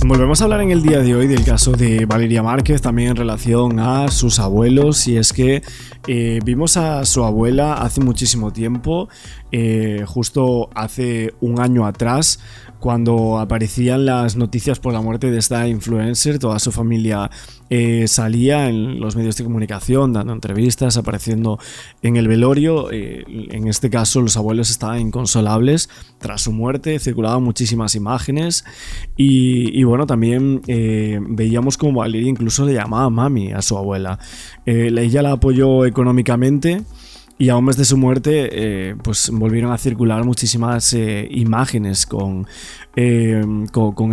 Volvemos a hablar en el día de hoy del caso de Valeria Márquez, también en relación a sus abuelos, y es que vimos a su abuela hace muchísimo tiempo, justo hace un año atrás, cuando aparecían las noticias por la muerte de esta influencer. Toda su familia salía en los medios de comunicación, dando entrevistas, apareciendo en el velorio. En este caso los abuelos estaban inconsolables tras su muerte, circulaban muchísimas imágenes y bueno, también veíamos como Valeria incluso le llamaba mami a su abuela. Ella la apoyó económicamente. Y a un mes de su muerte, pues volvieron a circular muchísimas imágenes con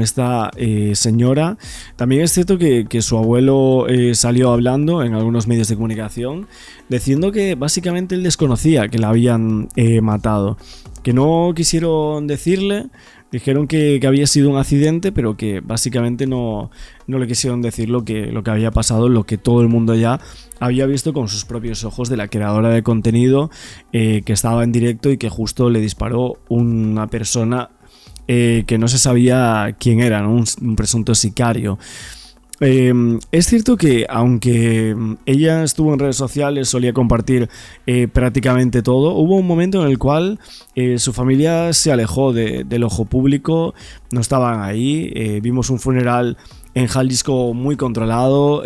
esta señora. También es cierto que su abuelo salió hablando en algunos medios de comunicación, diciendo que básicamente él desconocía que la habían matado, que no quisieron decirle. Dijeron que había sido un accidente, pero que básicamente no le quisieron decir lo que había pasado, lo que todo el mundo ya había visto con sus propios ojos, de la creadora de contenido que estaba en directo y que justo le disparó una persona que no se sabía quién era, ¿no? Un presunto sicario. Es cierto que aunque ella estuvo en redes sociales, solía compartir prácticamente todo, hubo un momento en el cual su familia se alejó del ojo público, no estaban ahí. Vimos un funeral en Jalisco muy controlado,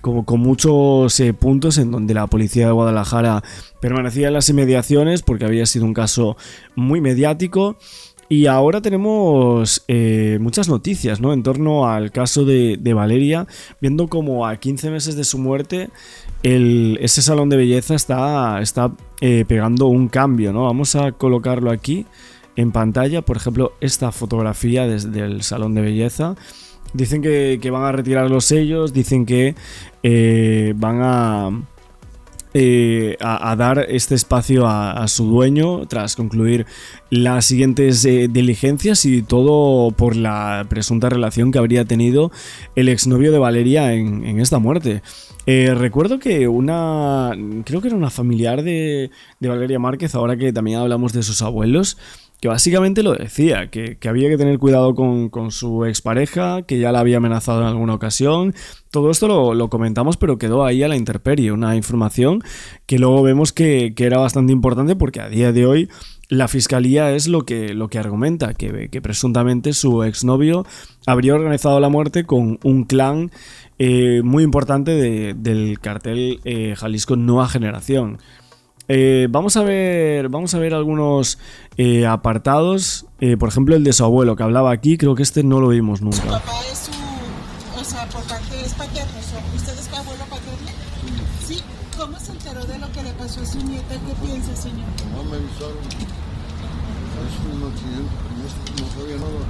con muchos puntos en donde la policía de Guadalajara permanecía en las inmediaciones porque había sido un caso muy mediático. Y ahora tenemos muchas noticias, ¿no?, en torno al caso de Valeria, viendo como a 15 meses de su muerte ese salón de belleza está pegando un cambio, ¿no? Vamos a colocarlo aquí en pantalla, por ejemplo, esta fotografía desde el salón de belleza. Dicen que van a retirar los sellos, dicen que van a dar este espacio a su dueño tras concluir las siguientes diligencias, y todo por la presunta relación que habría tenido el exnovio de Valeria en esta muerte. Recuerdo que creo que era una familiar de Valeria Márquez, ahora que también hablamos de sus abuelos, que básicamente lo decía, que había que tener cuidado con su expareja, que ya la había amenazado en alguna ocasión. Todo esto lo comentamos, pero quedó ahí a la intemperie, una información que luego vemos que era bastante importante, porque a día de hoy la fiscalía es lo que argumenta, que presuntamente su exnovio habría organizado la muerte con un clan muy importante del cartel Jalisco Nueva Generación. Vamos a ver algunos apartados, por ejemplo el de su abuelo que hablaba aquí. Creo que este no lo vimos nunca. Su papá es por parte es paterno. ¿Usted es abuelo paterno? Sí. ¿Cómo se enteró de lo que le pasó a su nieta? ¿Qué piensa, señor? No me avisaron. Es un accidente, no sabía nada.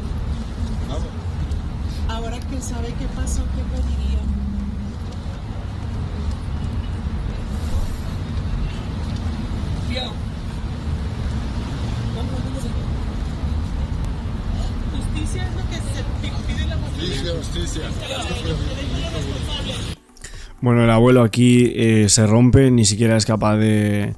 Ahora que sabe qué pasó, ¿qué pediría? Justicia es lo que se pide la Justicia. Bueno, el abuelo aquí se rompe, ni siquiera es capaz de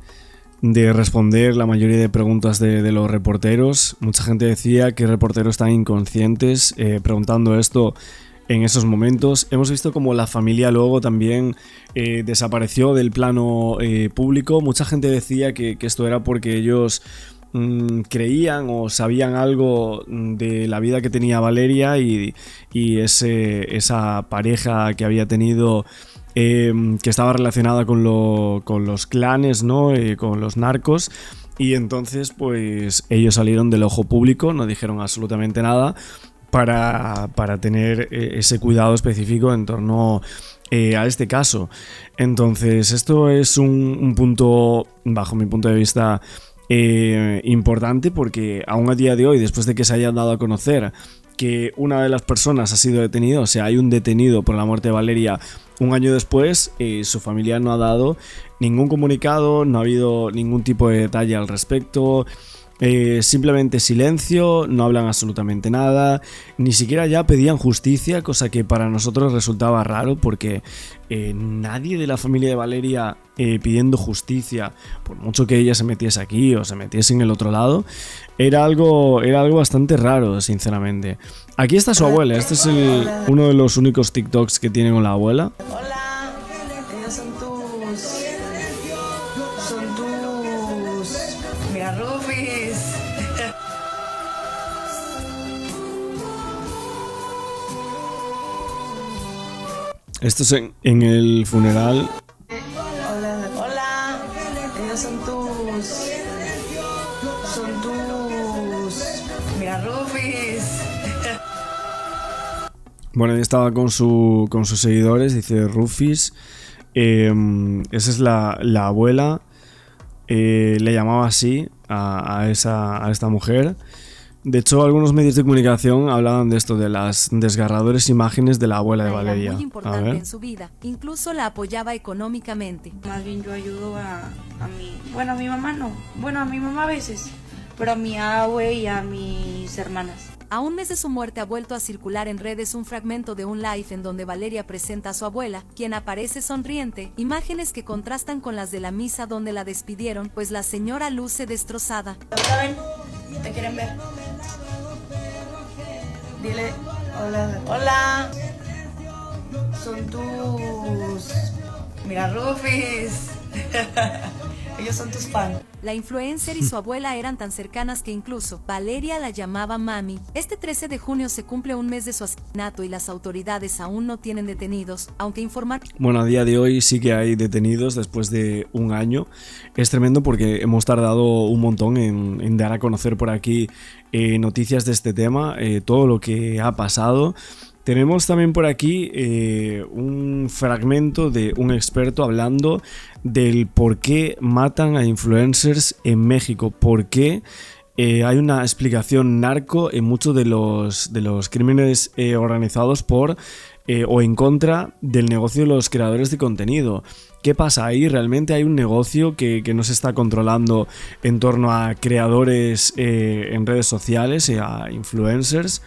responder la mayoría de preguntas de los reporteros. Mucha gente decía que reporteros están inconscientes preguntando esto en esos momentos. Hemos visto como la familia luego también desapareció del plano público. Mucha gente decía que esto era porque ellos creían o sabían algo de la vida que tenía Valeria y esa pareja que había tenido, que estaba relacionada con los clanes, ¿no? Con los narcos. Y entonces pues ellos salieron del ojo público, no dijeron absolutamente nada, para tener ese cuidado específico en torno a este caso. Entonces esto es un punto, bajo mi punto de vista, importante, porque aún a día de hoy, después de que se haya dado a conocer que una de las personas ha sido detenida, o sea, hay un detenido por la muerte de Valeria un año después, su familia no ha dado ningún comunicado, no ha habido ningún tipo de detalle al respecto. Simplemente silencio, no hablan absolutamente nada, ni siquiera ya pedían justicia, cosa que para nosotros resultaba raro porque nadie de la familia de Valeria pidiendo justicia, por mucho que ella se metiese aquí o se metiese en el otro lado, era algo bastante raro, sinceramente. Aquí está su abuela, este es uno de los únicos TikToks que tiene con la abuela. Hola, ellos son tus... Mira, Rufis. Esto es en el funeral. Hola, ellos son tus... Mira, Rufis. Bueno, ella estaba con sus seguidores, dice Rufis. Esa es la abuela. Le llamaba así a esta mujer. De hecho, algunos medios de comunicación hablaban de esto, de las desgarradoras imágenes de la abuela de Valeria. Era muy importante en su vida, incluso la apoyaba económicamente. Más bien yo ayudo a mi mamá no, bueno, a mi mamá a veces, pero a mi abue y a mis hermanas. A un mes de su muerte ha vuelto a circular en redes un fragmento de un live en donde Valeria presenta a su abuela, quien aparece sonriente, imágenes que contrastan con las de la misa donde la despidieron, pues la señora luce destrozada. Ahora ven, te quieren ver. Dile, hola, hola. Son tus... Mira, Rufis. Ellos son tus fans. La influencer y su abuela eran tan cercanas que incluso Valeria la llamaba mami. Este 13 de junio se cumple un mes de su asesinato y las autoridades aún no tienen detenidos, aunque informar... Bueno, a día de hoy sí que hay detenidos después de un año. Es tremendo porque hemos tardado un montón en dar a conocer por aquí noticias de este tema, todo lo que ha pasado. Tenemos también por aquí un fragmento de un experto hablando del por qué matan a influencers en México, por qué hay una explicación narco en muchos de los crímenes organizados por o en contra del negocio de los creadores de contenido. ¿Qué pasa ahí? ¿Realmente hay un negocio que no se está controlando en torno a creadores en redes sociales y a influencers?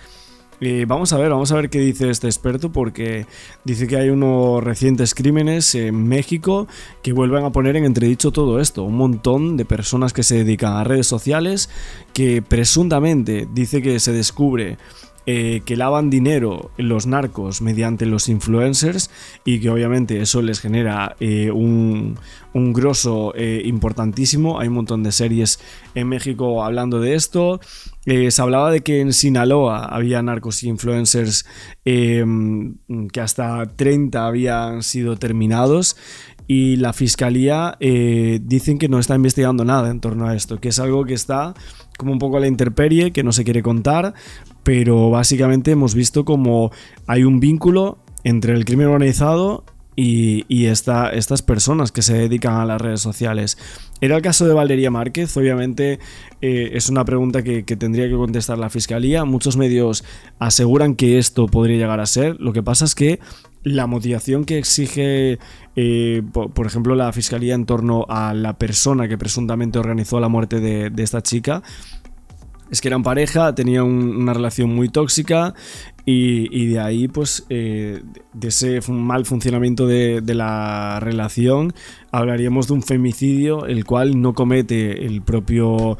Vamos a ver qué dice este experto, porque dice que hay unos recientes crímenes en México que vuelven a poner en entredicho todo esto. Un montón de personas que se dedican a redes sociales que presuntamente dice que se descubre que lavan dinero los narcos mediante los influencers y que obviamente eso les genera un grosso importantísimo. Hay un montón de series en México hablando de esto. Se hablaba de que en Sinaloa había narcos y influencers que hasta 30 habían sido terminados, y la fiscalía dicen que no está investigando nada en torno a esto, que es algo que está como un poco a la intemperie, que no se quiere contar, pero básicamente hemos visto como hay un vínculo entre el crimen organizado y estas personas que se dedican a las redes sociales. Era el caso de Valeria Márquez, obviamente es una pregunta que tendría que contestar la fiscalía. Muchos medios aseguran que esto podría llegar a ser. Lo que pasa es que la motivación que exige, por ejemplo, la fiscalía en torno a la persona que presuntamente organizó la muerte de esta chica, es que eran pareja, tenían una relación muy tóxica y de ahí, pues, de ese mal funcionamiento de la relación, hablaríamos de un femicidio, el cual no comete el propio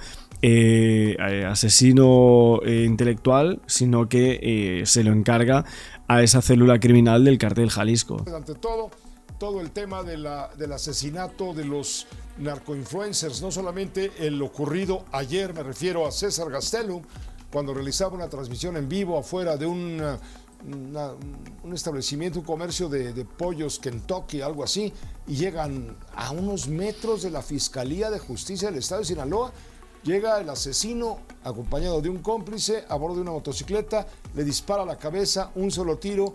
asesino intelectual, sino que se lo encarga a esa célula criminal del Cártel Jalisco. Ante todo el tema del asesinato de los narcoinfluencers, no solamente el ocurrido ayer, me refiero a César Gastelum, cuando realizaba una transmisión en vivo afuera de un establecimiento, un comercio de pollos Kentucky, algo así, y llegan a unos metros de la Fiscalía de Justicia del Estado de Sinaloa. Llega el asesino acompañado de un cómplice a bordo de una motocicleta, le dispara a la cabeza, un solo tiro,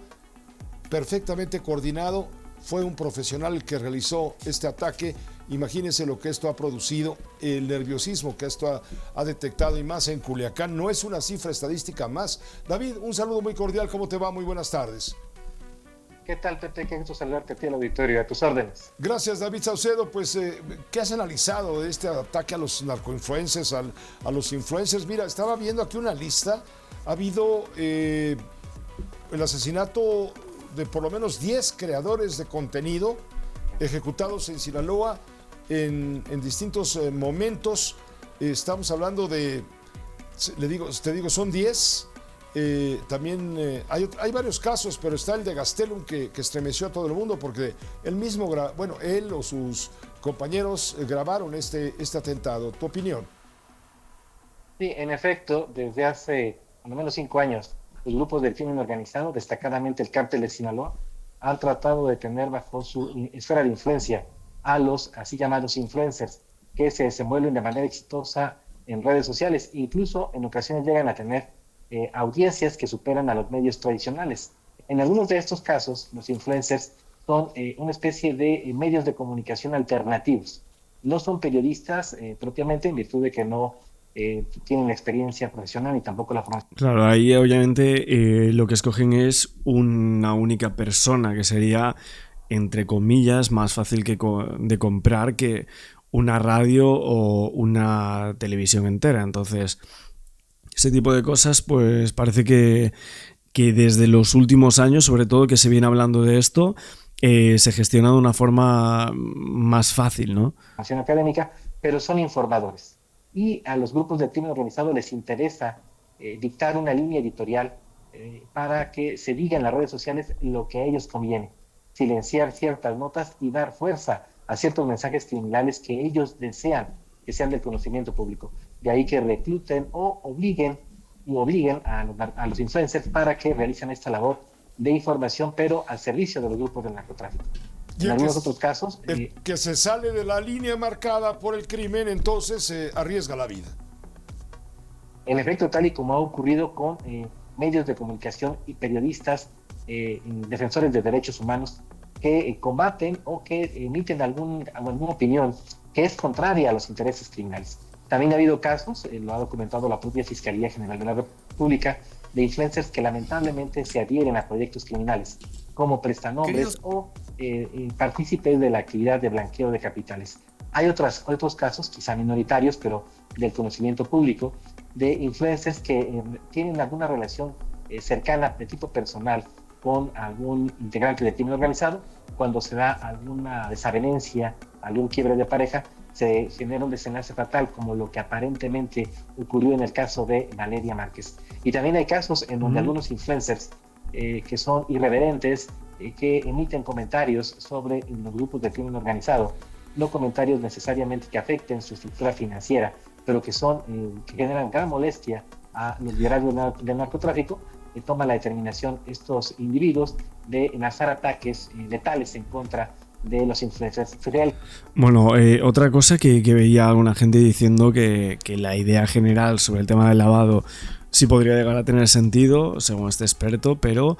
perfectamente coordinado. Fue un profesional el que realizó este ataque. Imagínense lo que esto ha producido, el nerviosismo que esto ha detectado, y más en Culiacán. No es una cifra estadística más. David, un saludo muy cordial, ¿cómo te va? Muy buenas tardes. ¿Qué tal, Pepe? Qué gusto saludarte a ti, al auditorio, a tus órdenes. Gracias, David Saucedo. Pues, ¿qué has analizado de este ataque a los narcoinfluencers, a los influencers? Mira, estaba viendo aquí una lista. Ha habido el asesinato de por lo menos 10 creadores de contenido ejecutados en Sinaloa en distintos momentos. Estamos hablando de, te digo, son 10. También hay varios casos, pero está el de Gastelum que estremeció a todo el mundo porque él mismo, él o sus compañeros grabaron este atentado. ¿Tu opinión? Sí, en efecto, desde hace al menos 5 años, los grupos del crimen organizado, destacadamente el Cártel de Sinaloa, han tratado de tener bajo su esfera de influencia a los así llamados influencers, que se desenvuelven de manera exitosa en redes sociales. Incluso en ocasiones llegan a tener audiencias que superan a los medios tradicionales. En algunos de estos casos, los influencers son una especie de medios de comunicación alternativos. No son periodistas propiamente, en virtud de que no tienen la experiencia profesional y tampoco la formación. Claro, ahí obviamente lo que escogen es una única persona, que sería, entre comillas, más fácil de comprar que una radio o una televisión entera. Entonces, ese tipo de cosas, pues parece que desde los últimos años, sobre todo que se viene hablando de esto, se gestiona de una forma más fácil, ¿no? Académica, pero son informadores. Y a los grupos de crimen organizado les interesa dictar una línea editorial para que se diga en las redes sociales lo que a ellos conviene, silenciar ciertas notas y dar fuerza a ciertos mensajes criminales que ellos desean que sean del conocimiento público. De ahí que recluten o obliguen a los influencers para que realicen esta labor de información, pero al servicio de los grupos del narcotráfico. En algunos otros casos... El que se sale de la línea marcada por el crimen, entonces arriesga la vida. En efecto, tal y como ha ocurrido con medios de comunicación y periodistas, defensores de derechos humanos, que combaten o que emiten alguna opinión que es contraria a los intereses criminales. También ha habido casos, lo ha documentado la propia Fiscalía General de la República, de influencers que lamentablemente se adhieren a proyectos criminales, como prestanombres o partícipes de la actividad de blanqueo de capitales. Hay otros casos, quizá minoritarios, pero del conocimiento público, de influencers que tienen alguna relación cercana de tipo personal con algún integrante del crimen organizado. Cuando se da alguna desavenencia, algún quiebre de pareja, se genera un desenlace fatal, como lo que aparentemente ocurrió en el caso de Valeria Márquez. Y también hay casos en donde algunos influencers que son irreverentes, que emiten comentarios sobre los grupos de crimen organizado, no comentarios necesariamente que afecten su estructura financiera, pero que generan gran molestia a los liderazgos del narcotráfico. Toma la determinación estos individuos de lanzar ataques letales en contra de los influencers. Bueno, otra cosa que veía alguna gente diciendo que la idea general sobre el tema del lavado sí podría llegar a tener sentido, según este experto, pero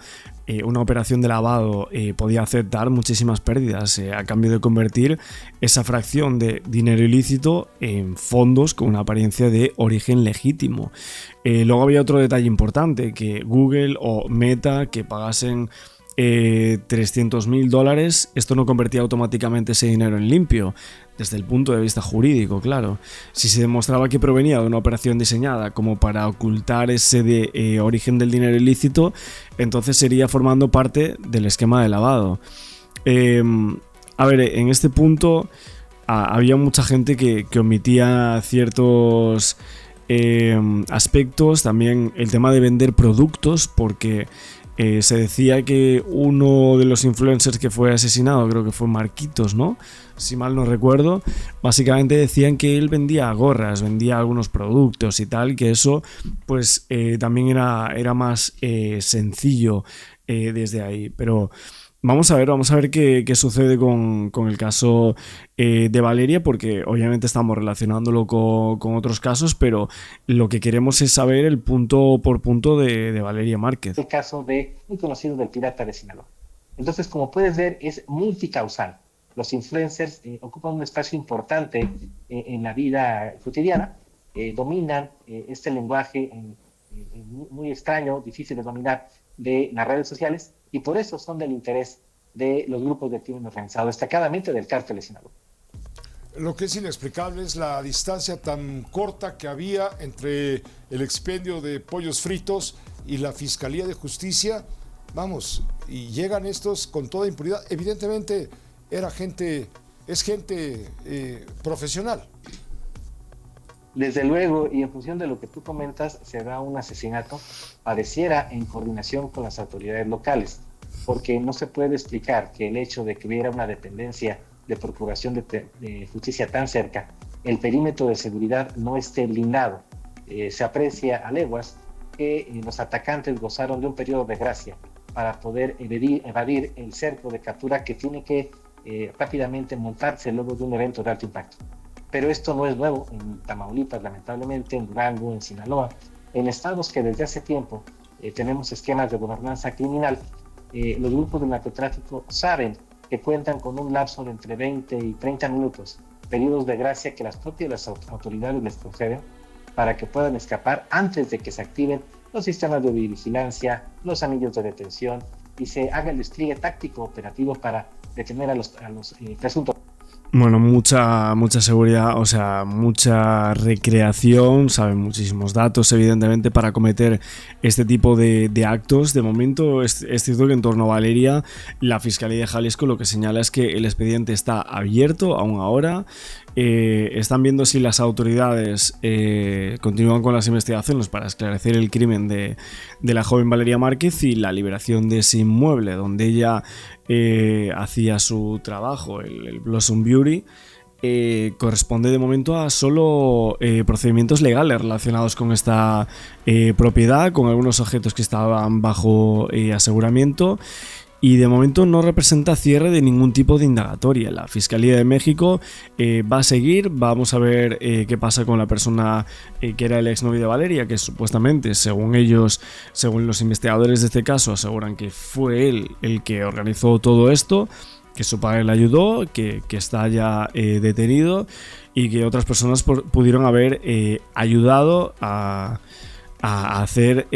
una operación de lavado podía aceptar muchísimas pérdidas a cambio de convertir esa fracción de dinero ilícito en fondos con una apariencia de origen legítimo. Luego había otro detalle importante, que Google o Meta que pagasen $300.000, esto no convertía automáticamente ese dinero en limpio, desde el punto de vista jurídico, claro. Si se demostraba que provenía de una operación diseñada como para ocultar ese origen del dinero ilícito, entonces sería formando parte del esquema de lavado. A ver, en este punto había mucha gente que omitía ciertos aspectos, también el tema de vender productos, porque se decía que uno de los influencers que fue asesinado, creo que fue Marquitos, ¿no? Si mal no recuerdo, básicamente decían que él vendía gorras, vendía algunos productos y tal, que eso pues también era más sencillo desde ahí, pero... Vamos a ver qué sucede con el caso de Valeria, porque obviamente estamos relacionándolo con otros casos, pero lo que queremos es saber el punto por punto de Valeria Márquez. El caso muy conocido del pirata de Sinaloa. Entonces, como puedes ver, es multicausal. Los influencers ocupan un espacio importante en la vida cotidiana, dominan este lenguaje muy extraño, difícil de dominar, de las redes sociales, y por eso son del interés de los grupos de crimen organizado, destacadamente del cártel de Sinaloa. Lo que es inexplicable es la distancia tan corta que había entre el expendio de pollos fritos y la Fiscalía de Justicia. Vamos, y llegan estos con toda impunidad. Evidentemente es gente profesional. Desde luego, y en función de lo que tú comentas, se da un asesinato, pareciera en coordinación con las autoridades locales, porque no se puede explicar que el hecho de que hubiera una dependencia de procuración de justicia tan cerca, el perímetro de seguridad no esté blindado. Se aprecia a leguas que los atacantes gozaron de un periodo de gracia para poder evadir el cerco de captura que tiene que rápidamente montarse luego de un evento de alto impacto. Pero esto no es nuevo en Tamaulipas, lamentablemente, en Durango, en Sinaloa, en estados que desde hace tiempo tenemos esquemas de gobernanza criminal. Los grupos de narcotráfico saben que cuentan con un lapso de entre 20 y 30 minutos, periodos de gracia que las propias autoridades les conceden para que puedan escapar antes de que se activen los sistemas de vigilancia, los anillos de detención y se haga el despliegue táctico operativo para detener a los presuntos. Bueno, mucha seguridad, o sea, mucha recreación, saben muchísimos datos, evidentemente, para cometer este tipo de actos. De momento, es cierto que en torno a Valeria, la Fiscalía de Jalisco lo que señala es que el expediente está abierto aún ahora. Están viendo si las autoridades continúan con las investigaciones para esclarecer el crimen de la joven Valeria Márquez y la liberación de ese inmueble donde ella hacía su trabajo, el Blossom Beauty. Corresponde de momento a solo procedimientos legales relacionados con esta propiedad, con algunos objetos que estaban bajo aseguramiento. Y de momento no representa cierre de ningún tipo de indagatoria. La Fiscalía de México va a seguir, vamos a ver qué pasa con la persona que era el exnovio de Valeria, que supuestamente, según ellos, según los investigadores de este caso, aseguran que fue él el que organizó todo esto, que su padre le ayudó, que está ya detenido y que otras personas pudieron haber ayudado a hacer,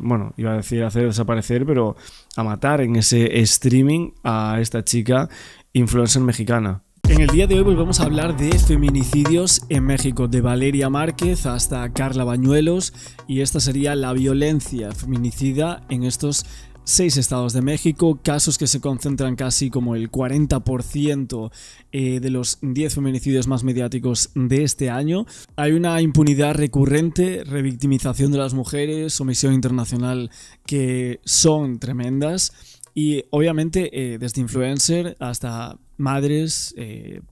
bueno, iba a decir hacer desaparecer, pero a matar en ese streaming a esta chica influencer mexicana. En el día de hoy volvemos a hablar de feminicidios en México, de Valeria Márquez hasta Carla Bañuelos, y esta sería la violencia feminicida en estos 6 estados de México, casos que se concentran casi como el 40% de los 10 feminicidios más mediáticos de este año. Hay una impunidad recurrente, revictimización de las mujeres, omisión internacional que son tremendas y obviamente desde influencer hasta madres,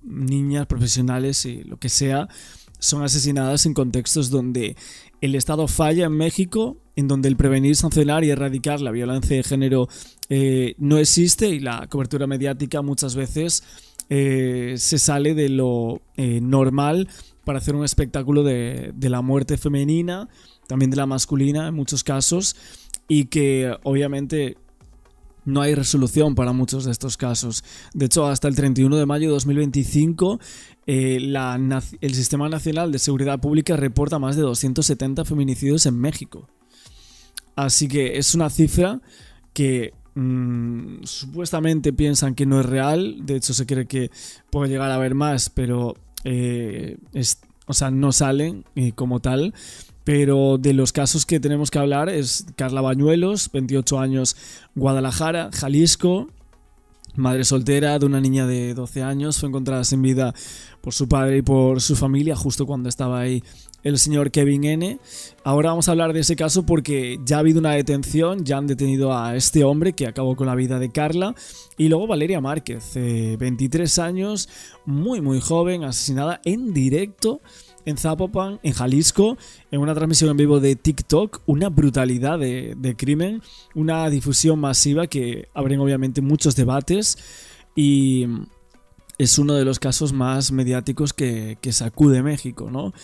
niñas, profesionales y lo que sea, son asesinadas en contextos donde el Estado falla en México, en donde el prevenir, sancionar y erradicar la violencia de género no existe y la cobertura mediática muchas veces se sale de lo normal para hacer un espectáculo de la muerte femenina, también de la masculina en muchos casos, y que obviamente no hay resolución para muchos de estos casos. De hecho, hasta el 31 de mayo de 2025, el Sistema Nacional de Seguridad Pública reporta más de 270 feminicidios en México. Así que es una cifra que supuestamente piensan que no es real. De hecho, se cree que puede llegar a haber más, pero no salen como tal. Pero de los casos que tenemos que hablar es Carla Bañuelos, 28 años, Guadalajara, Jalisco, madre soltera de una niña de 12 años, fue encontrada sin vida por su padre y por su familia justo cuando estaba ahí el señor Kevin N. Ahora vamos a hablar de ese caso porque ya ha habido una detención, ya han detenido a este hombre que acabó con la vida de Carla. Y luego Valeria Márquez, 23 años, muy muy joven, asesinada en directo en Zapopan, en Jalisco, en una transmisión en vivo de TikTok. Una brutalidad de crimen, una difusión masiva que abren obviamente muchos debates y es uno de los casos más mediáticos que sacude México, ¿no?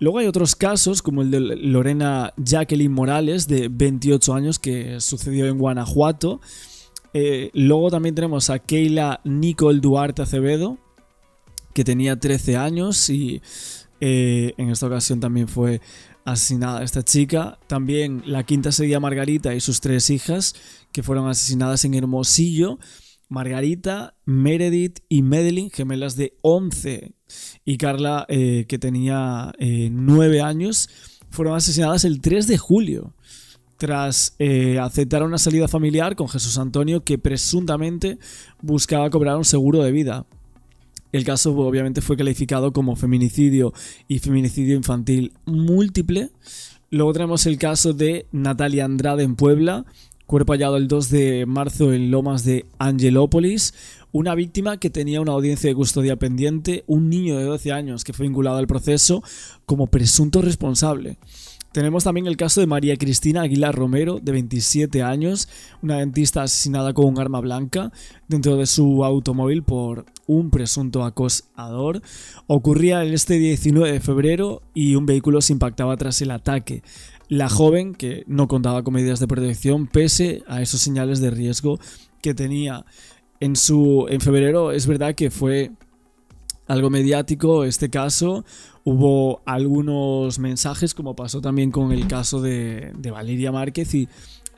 Luego hay otros casos como el de Lorena Jacqueline Morales, de 28 años, que sucedió en Guanajuato. Luego también tenemos a Keila Nicole Duarte Acevedo, que tenía 13 años y en esta ocasión también fue asesinada esta chica. También la quinta sería Margarita y sus 3 hijas, que fueron asesinadas en Hermosillo. Margarita, Meredith y Madeline, gemelas de 11, y Carla, que tenía 9 años, fueron asesinadas el 3 de julio, tras aceptar una salida familiar con Jesús Antonio, que presuntamente buscaba cobrar un seguro de vida. El caso obviamente fue calificado como feminicidio y feminicidio infantil múltiple. Luego tenemos el caso de Natalia Andrade en Puebla, cuerpo hallado el 2 de marzo en Lomas de Angelópolis. Una víctima que tenía una audiencia de custodia pendiente, un niño de 12 años que fue vinculado al proceso como presunto responsable. Tenemos también el caso de María Cristina Aguilar Romero, de 27 años, una dentista asesinada con un arma blanca dentro de su automóvil por un presunto acosador. Ocurría el 19 de febrero y un vehículo se impactaba tras el ataque. La joven, que no contaba con medidas de protección, pese a esos señales de riesgo que tenía. En febrero es verdad que fue algo mediático este caso. Hubo algunos mensajes, como pasó también con el caso de Valeria Márquez, y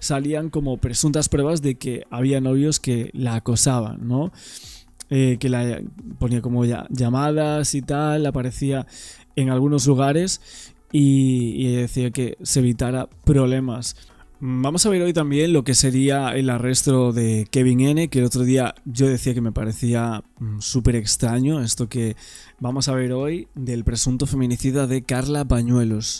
salían como presuntas pruebas de que había novios que la acosaban, ¿no? Que la ponía como llamadas y tal, aparecía en algunos lugares y decía que se evitara problemas. Vamos a ver hoy también lo que sería el arresto de Kevin N., que el otro día yo decía que me parecía súper extraño, esto que vamos a ver hoy del presunto feminicida de Carla Pañuelos.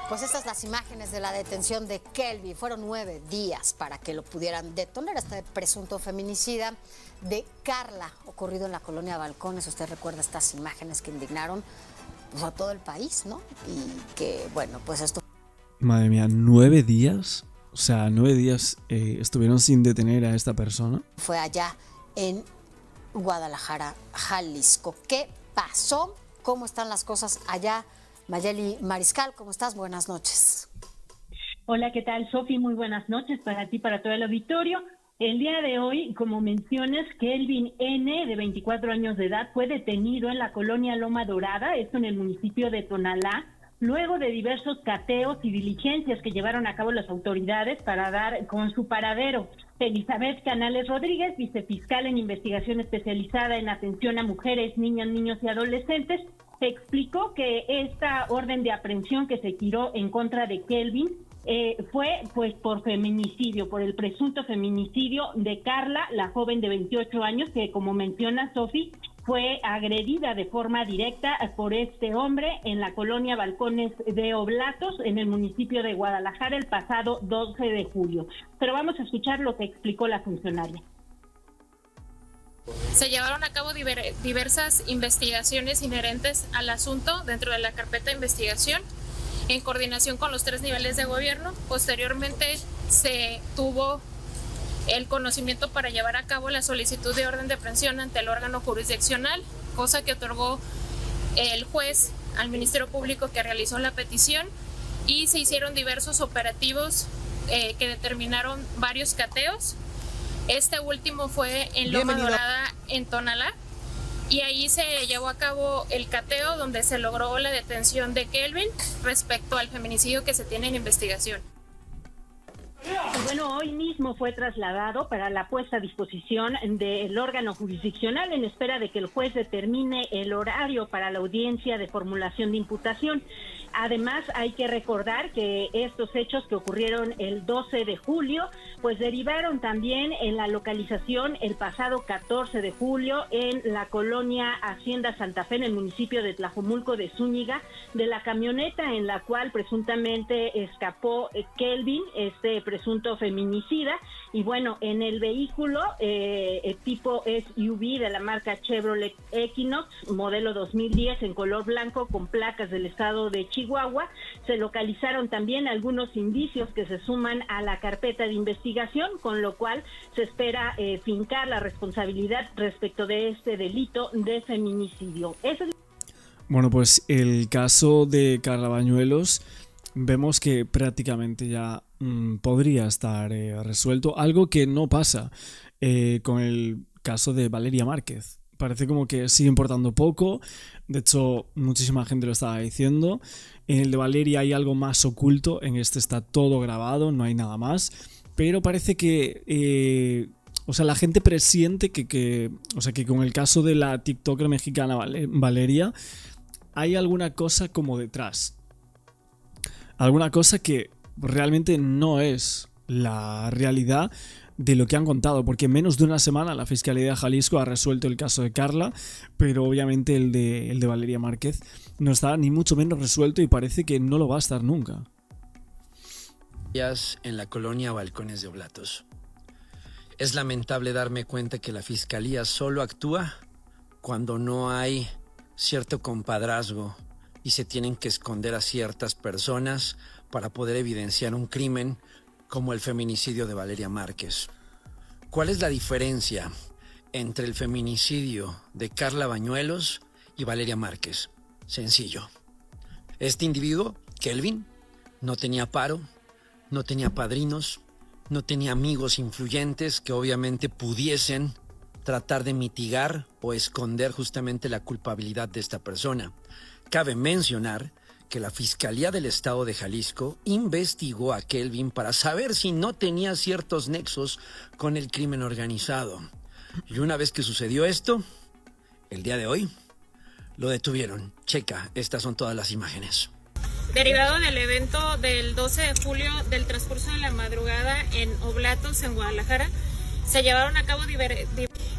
Pues estas las imágenes de la detención de Kelvin. Fueron 9 días para que lo pudieran detener, este presunto feminicida de Carla, ocurrido en la colonia Balcones. Usted recuerda estas imágenes que indignaron pues, a todo el país, ¿no? Y que, bueno, pues esto... Madre mía, 9 días. O sea, 9 días estuvieron sin detener a esta persona. Fue allá en Guadalajara, Jalisco. ¿Qué pasó? ¿Cómo están las cosas allá? Mayeli Mariscal, ¿cómo estás? Buenas noches. Hola, ¿qué tal, Sofi? Muy buenas noches para ti, para todo el auditorio. El día de hoy, como mencionas, Kelvin N., de 24 años de edad, fue detenido en la colonia Loma Dorada, esto en el municipio de Tonalá, luego de diversos cateos y diligencias que llevaron a cabo las autoridades para dar con su paradero. Elizabeth Canales Rodríguez, vicefiscal en investigación especializada en atención a mujeres, niñas, niños y adolescentes, explicó que esta orden de aprehensión que se tiró en contra de Kelvin fue pues por feminicidio, por el presunto feminicidio de Carla, la joven de 28 años, que como menciona Sofi, fue agredida de forma directa por este hombre en la colonia Balcones de Oblatos, en el municipio de Guadalajara, el pasado 12 de julio. Pero vamos a escuchar lo que explicó la funcionaria. Se llevaron a cabo diversas investigaciones inherentes al asunto dentro de la carpeta de investigación, en coordinación con los 3 niveles de gobierno. Posteriormente se tuvo el conocimiento para llevar a cabo la solicitud de orden de aprehensión ante el órgano jurisdiccional, cosa que otorgó el juez al Ministerio Público que realizó la petición, y se hicieron diversos operativos que determinaron varios cateos. Este último fue en Loma Dorada, en Tonalá, y ahí se llevó a cabo el cateo donde se logró la detención de Kelvin respecto al feminicidio que se tiene en investigación. Bueno, hoy mismo fue trasladado para la puesta a disposición del órgano jurisdiccional en espera de que el juez determine el horario para la audiencia de formulación de imputación. Además, hay que recordar que estos hechos que ocurrieron el 12 de julio, pues derivaron también en la localización el pasado 14 de julio en la colonia Hacienda Santa Fe, en el municipio de Tlajomulco de Zúñiga, de la camioneta en la cual presuntamente escapó Kelvin, este presunto feminicida. Y bueno, en el vehículo tipo SUV de la marca Chevrolet Equinox, modelo 2010 en color blanco con placas del estado de Chihuahua, se localizaron también algunos indicios que se suman a la carpeta de investigación, con lo cual se espera fincar la responsabilidad respecto de este delito de feminicidio. Eso es... Bueno, pues el caso de Carla Bañuelos vemos que prácticamente ya podría estar resuelto, algo que no pasa con el caso de Valeria Márquez. Parece como que sigue importando poco, de hecho muchísima gente lo estaba diciendo. En el de Valeria hay algo más oculto, en este está todo grabado, no hay nada más, pero parece que la gente presiente que con el caso de la TikToker mexicana Valeria hay alguna cosa como detrás. Alguna cosa que realmente no es la realidad de lo que han contado, porque en menos de una semana la Fiscalía de Jalisco ha resuelto el caso de Carla, pero obviamente el de Valeria Márquez no está ni mucho menos resuelto y parece que no lo va a estar nunca. En la colonia Balcones de Oblatos. Es lamentable darme cuenta que la Fiscalía solo actúa cuando no hay cierto compadrazgo y se tienen que esconder a ciertas personas para poder evidenciar un crimen como el feminicidio de Valeria Márquez. ¿Cuál es la diferencia entre el feminicidio de Carla Bañuelos y Valeria Márquez? Sencillo. Este individuo, Kelvin, no tenía paro, no tenía padrinos, no tenía amigos influyentes que obviamente pudiesen tratar de mitigar o esconder justamente la culpabilidad de esta persona. Cabe mencionar que la Fiscalía del Estado de Jalisco investigó a Kelvin para saber si no tenía ciertos nexos con el crimen organizado. Y una vez que sucedió esto, el día de hoy, lo detuvieron. Checa, estas son todas las imágenes. Derivado del evento del 12 de julio del transcurso de la madrugada en Oblatos, en Guadalajara, se llevaron a cabo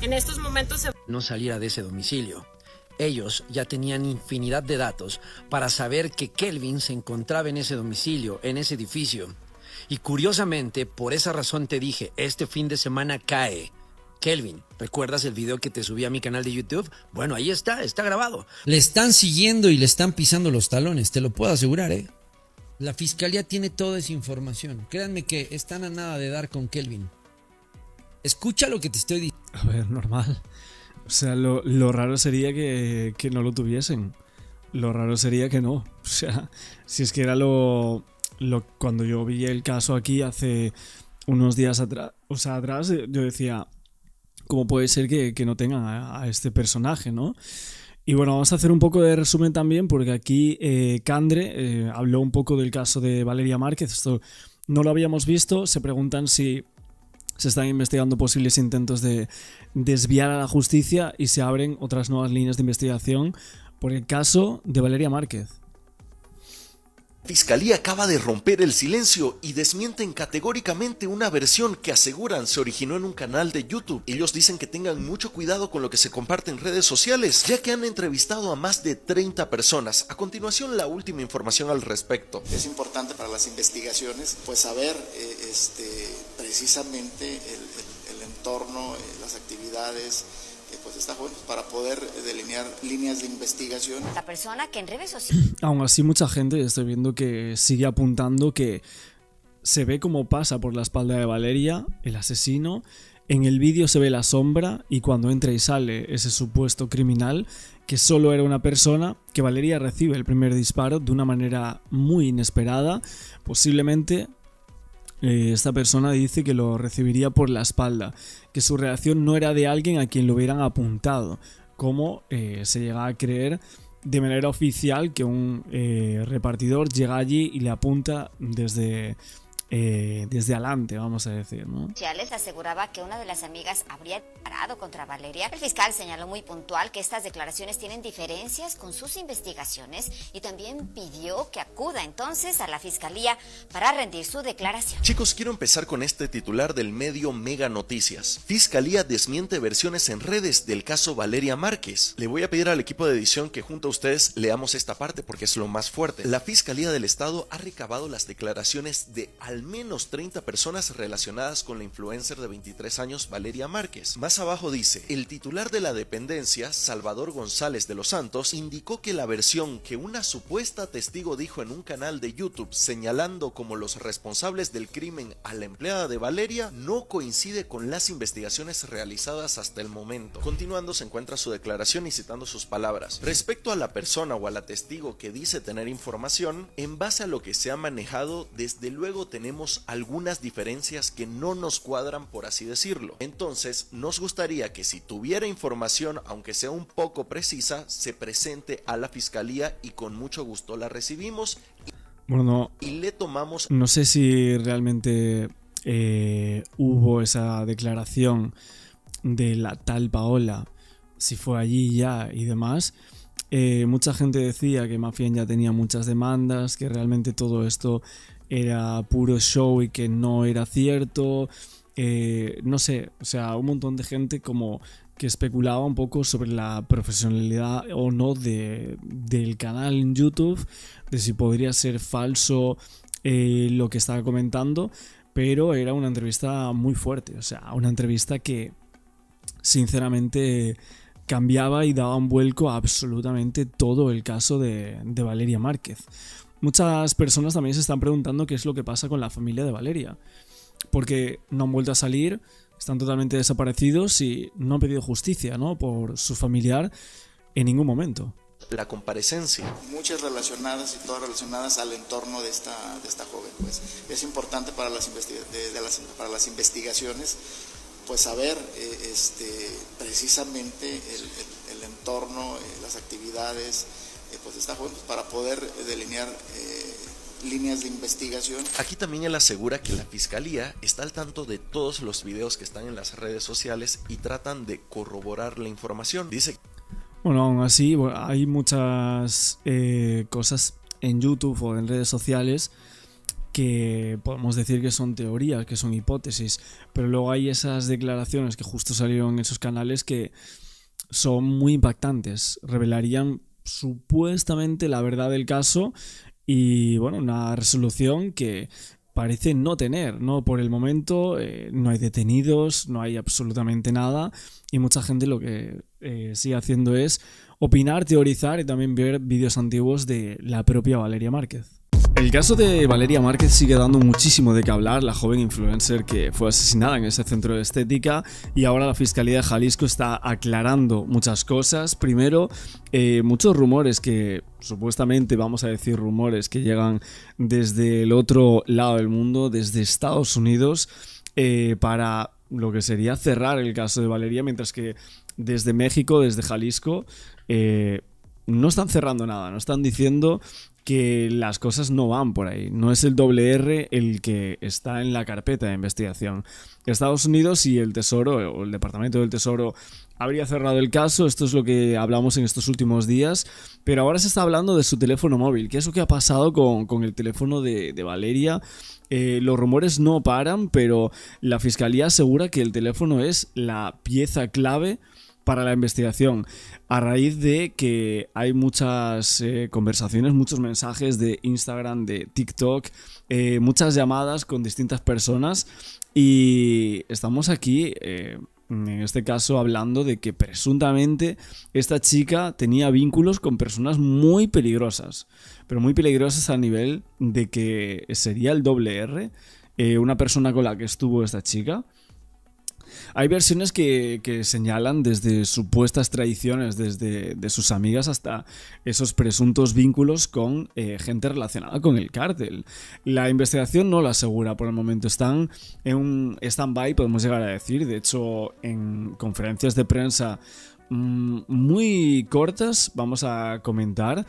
en estos momentos... No saliera de ese domicilio. Ellos ya tenían infinidad de datos para saber que Kelvin se encontraba en ese domicilio, en ese edificio. Y curiosamente, por esa razón te dije, este fin de semana cae Kelvin. ¿Recuerdas el video que te subí a mi canal de YouTube? Bueno, ahí está grabado. Le están siguiendo y le están pisando los talones, te lo puedo asegurar, ¿eh? La Fiscalía tiene toda esa información. Créanme que están a nada de dar con Kelvin. Escucha lo que te estoy diciendo. A ver, normal. O sea, lo raro sería que no lo tuviesen. Lo raro sería que no. O sea, si es que era cuando yo vi el caso aquí hace unos días atrás, yo decía, ¿cómo puede ser que no tengan a este personaje, no? Y bueno, vamos a hacer un poco de resumen también, porque aquí Candre habló un poco del caso de Valeria Márquez. Esto no lo habíamos visto. Se preguntan si se están investigando posibles intentos de desviar a la justicia y se abren otras nuevas líneas de investigación por el caso de Valeria Márquez. Fiscalía acaba de romper el silencio y desmienten categóricamente una versión que aseguran se originó en un canal de YouTube. Ellos dicen que tengan mucho cuidado con lo que se comparte en redes sociales, ya que han entrevistado a más de 30 personas. A continuación, la última información al respecto. Es importante para las investigaciones pues saber precisamente el entorno, las actividades pues está joven para poder delinear líneas de investigación. La persona que en redes sociales... Aún así, mucha gente, estoy viendo que sigue apuntando que se ve cómo pasa por la espalda de Valeria, el asesino. En el vídeo se ve la sombra y cuando entra y sale ese supuesto criminal, que solo era una persona, que Valeria recibe el primer disparo de una manera muy inesperada. Posiblemente esta persona dice que lo recibiría por la espalda, que su reacción no era de alguien a quien lo hubieran apuntado, como se llega a creer de manera oficial que un repartidor llega allí y le apunta desde adelante, vamos a decir, ¿no? Aseguraba que una de las amigas habría disparado contra Valeria. El fiscal señaló muy puntual que estas declaraciones tienen diferencias con sus investigaciones y también pidió que acuda entonces a la fiscalía para rendir su declaración. Chicos, quiero empezar con este titular del medio Mega Noticias. Fiscalía desmiente versiones en redes del caso Valeria Márquez. Le voy a pedir al equipo de edición que junto a ustedes leamos esta parte porque es lo más fuerte. La Fiscalía del Estado ha recabado las declaraciones de al al menos 30 personas relacionadas con la influencer de 23 años Valeria Márquez. Más abajo dice, el titular de la dependencia, Salvador González de los Santos, indicó que la versión que una supuesta testigo dijo en un canal de YouTube señalando como los responsables del crimen a la empleada de Valeria no coincide con las investigaciones realizadas hasta el momento. Continuando se encuentra su declaración y citando sus palabras. Respecto a la persona o a la testigo que dice tener información, en base a lo que se ha manejado, desde luego tenemos algunas diferencias que no nos cuadran, por así decirlo. Entonces, nos gustaría que si tuviera información, aunque sea un poco precisa, se presente a la fiscalía y con mucho gusto la recibimos y le tomamos. No sé si realmente hubo esa declaración de la tal Paola, si fue allí ya y demás. Mucha gente decía que Mafián ya tenía muchas demandas, que realmente todo esto era puro show y que no era cierto. No sé, o sea, un montón de gente como que especulaba un poco sobre la profesionalidad o no del canal en YouTube, de si podría ser falso lo que estaba comentando, pero era una entrevista muy fuerte, o sea, una entrevista que sinceramente cambiaba y daba un vuelco a absolutamente todo el caso de Valeria Márquez. Muchas personas también se están preguntando qué es lo que pasa con la familia de Valeria, porque no han vuelto a salir, están totalmente desaparecidos y no han pedido justicia, ¿no?, por su familiar en ningún momento. La comparecencia. Muchas relacionadas y todas relacionadas al entorno de esta joven. Pues es importante para las investigaciones pues saber precisamente el entorno, las actividades pues de esta joven, pues, para poder delinear líneas de investigación. Aquí también él asegura que la fiscalía está al tanto de todos los videos que están en las redes sociales y tratan de corroborar la información. Dice. Bueno, aún así hay muchas cosas en YouTube o en redes sociales que podemos decir que son teorías, que son hipótesis, pero luego hay esas declaraciones que justo salieron en esos canales que son muy impactantes, revelarían supuestamente la verdad del caso y bueno, una resolución que parece no tener, ¿no? Por el momento no hay detenidos, no hay absolutamente nada y mucha gente lo que sigue haciendo es opinar, teorizar y también ver vídeos antiguos de la propia Valeria Márquez. El caso de Valeria Márquez sigue dando muchísimo de qué hablar, la joven influencer que fue asesinada en ese centro de estética, y ahora la Fiscalía de Jalisco está aclarando muchas cosas. Primero, muchos rumores que supuestamente, vamos a decir rumores, que llegan desde el otro lado del mundo, desde Estados Unidos, para lo que sería cerrar el caso de Valeria, mientras que desde México, desde Jalisco, no están cerrando nada, no están diciendo que las cosas no van por ahí. No es el WR el que está en la carpeta de investigación. Estados Unidos y el Tesoro, o el Departamento del Tesoro, habría cerrado el caso. Esto es lo que hablamos en estos últimos días. Pero ahora se está hablando de su teléfono móvil. ¿Qué es lo que ha pasado con el teléfono de Valeria? Los rumores no paran, pero la Fiscalía asegura que el teléfono es la pieza clave para la investigación, a raíz de que hay muchas conversaciones, muchos mensajes de Instagram, de TikTok, muchas llamadas con distintas personas, y estamos aquí en este caso hablando de que presuntamente esta chica tenía vínculos con personas muy peligrosas, pero muy peligrosas a nivel de que sería el WR, una persona con la que estuvo esta chica. Hay versiones que señalan desde supuestas traiciones desde de sus amigas hasta esos presuntos vínculos con gente relacionada con el cártel. La investigación no lo asegura por el momento, están en un stand-by, podemos llegar a decir. De hecho, en conferencias de prensa muy cortas, vamos a comentar,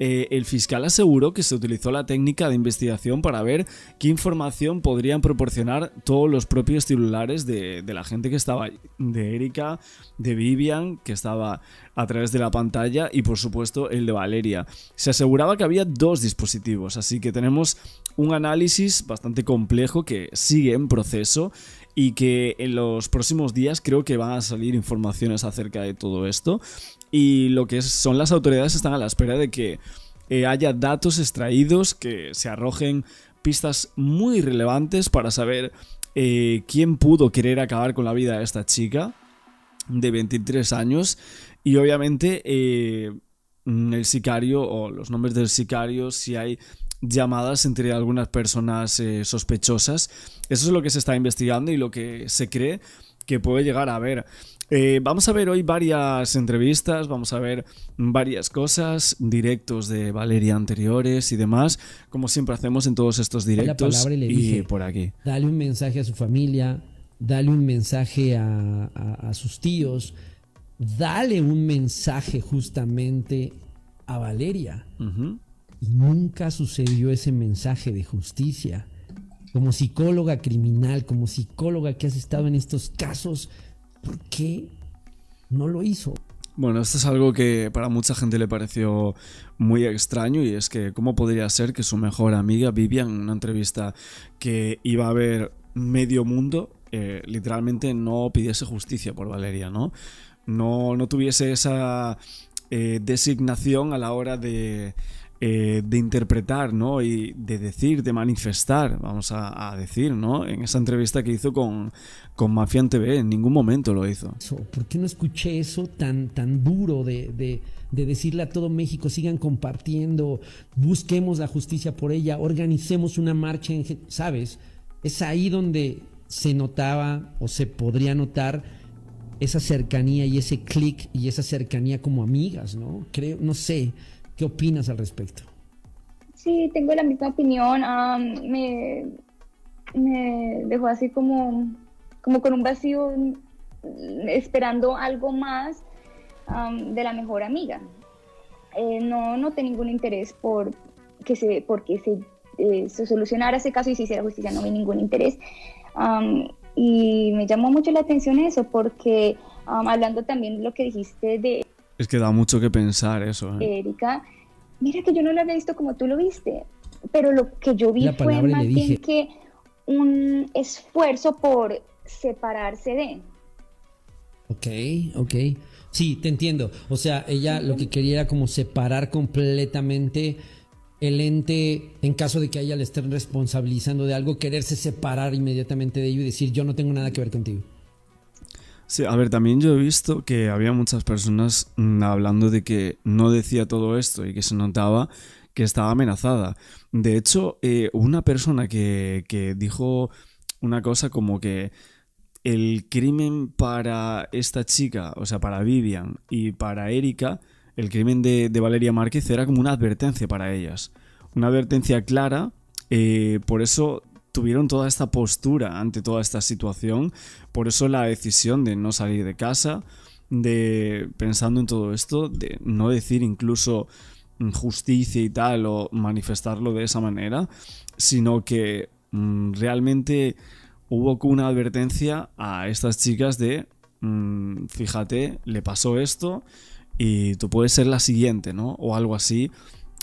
el fiscal aseguró que se utilizó la técnica de investigación para ver qué información podrían proporcionar todos los propios celulares de la gente que estaba ahí, de Erika, de Vivian, que estaba a través de la pantalla, y por supuesto el de Valeria. Se aseguraba que había 2 dispositivos, así que tenemos un análisis bastante complejo que sigue en proceso y que en los próximos días creo que van a salir informaciones acerca de todo esto. Y lo que son las autoridades están a la espera de que haya datos extraídos que se arrojen pistas muy relevantes para saber quién pudo querer acabar con la vida de esta chica de 23 años y obviamente el sicario o los nombres del sicario, si hay llamadas entre algunas personas sospechosas. Eso es lo que se está investigando y lo que se cree que puede llegar a haber. Vamos a ver hoy varias entrevistas, vamos a ver varias cosas, directos de Valeria anteriores y demás, como siempre hacemos en todos estos directos. La palabra y le dije, por aquí. Dale un mensaje a su familia, dale un mensaje a sus tíos, dale un mensaje justamente a Valeria. Y nunca sucedió ese mensaje de justicia. Como psicóloga criminal, como psicóloga que has estado en estos casos, ¿por qué no lo hizo? Bueno, esto es algo que para mucha gente le pareció muy extraño y es que cómo podría ser que su mejor amiga Vivian, en una entrevista que iba a ver medio mundo, literalmente no pidiese justicia por Valeria, ¿no? No tuviese esa designación a la hora de interpretar, ¿no? Y de decir, de manifestar, vamos a decir, ¿no? En esa entrevista que hizo con Mafia en TV, en ningún momento lo hizo. ¿Por qué no escuché eso tan duro de decirle a todo México, sigan compartiendo, busquemos la justicia por ella, organicemos una marcha, ¿sabes? Es ahí donde se notaba o se podría notar esa cercanía y ese clic y esa cercanía como amigas, ¿no? Creo, no sé. ¿Qué opinas al respecto? Sí, tengo la misma opinión. Me dejó así como con un vacío, esperando algo más de la mejor amiga. No noté ningún interés porque se solucionara ese caso y se hiciera justicia. No vi ningún interés. Y me llamó mucho la atención eso, porque hablando también de lo que dijiste de Es que da mucho que pensar eso, Erika, mira que yo no lo había visto como tú lo viste, pero lo que yo vi fue más bien que un esfuerzo por separarse de. Ok. Sí, te entiendo. O sea, ella lo que quería era como separar completamente el ente, en caso de que a ella le estén responsabilizando de algo, quererse separar inmediatamente de ello y decir, yo no tengo nada que ver contigo. Sí, a ver, también yo he visto que había muchas personas hablando de que no decía todo esto y que se notaba que estaba amenazada. De hecho, una persona que dijo una cosa como que el crimen para esta chica, o sea, para Vivian y para Erika, el crimen de Valeria Márquez era como una advertencia para ellas. Una advertencia clara, por eso tuvieron toda esta postura ante toda esta situación, por eso la decisión de no salir de casa, de pensando en todo esto, de no decir incluso justicia y tal o manifestarlo de esa manera, sino que realmente hubo una advertencia a estas chicas de fíjate, le pasó esto y tú puedes ser la siguiente, ¿no? O algo así.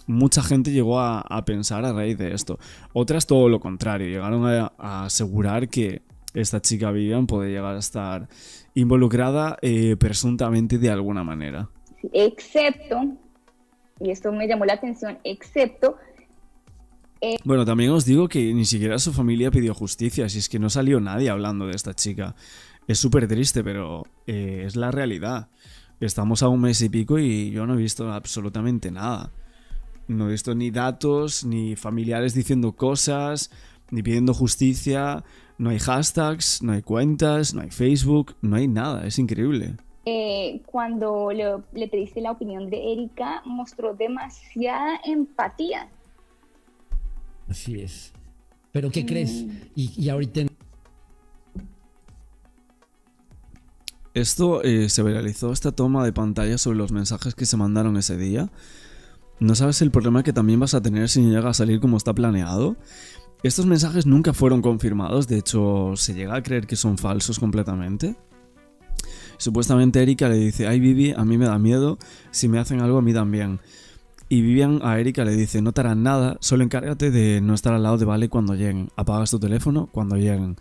Mucha gente llegó a pensar a raíz de esto. Otras todo lo contrario. Llegaron a asegurar que esta chica Vivian puede llegar a estar involucrada presuntamente de alguna manera. Sí, excepto, y esto me llamó la atención, excepto... Bueno, también os digo que ni siquiera su familia pidió justicia. Si es que no salió nadie hablando de esta chica. Es súper triste, pero es la realidad. Estamos a un mes y pico y yo no he visto absolutamente nada. No he visto ni datos, ni familiares diciendo cosas, ni pidiendo justicia. No hay hashtags, no hay cuentas, no hay Facebook, no hay nada. Es increíble. Cuando le pediste la opinión de Erika, mostró demasiada empatía. Así es. ¿Pero qué crees? Y ahorita... Esto se viralizó, esta toma de pantalla sobre los mensajes que se mandaron ese día. ¿No sabes el problema que también vas a tener si no llega a salir como está planeado? Estos mensajes nunca fueron confirmados, de hecho se llega a creer que son falsos completamente. Supuestamente Erika le dice, ay Vivi, a mí me da miedo, si me hacen algo a mí también. Y Vivian a Erika le dice, no te harán nada, solo encárgate de no estar al lado de Vale cuando lleguen. Apagas tu teléfono cuando lleguen.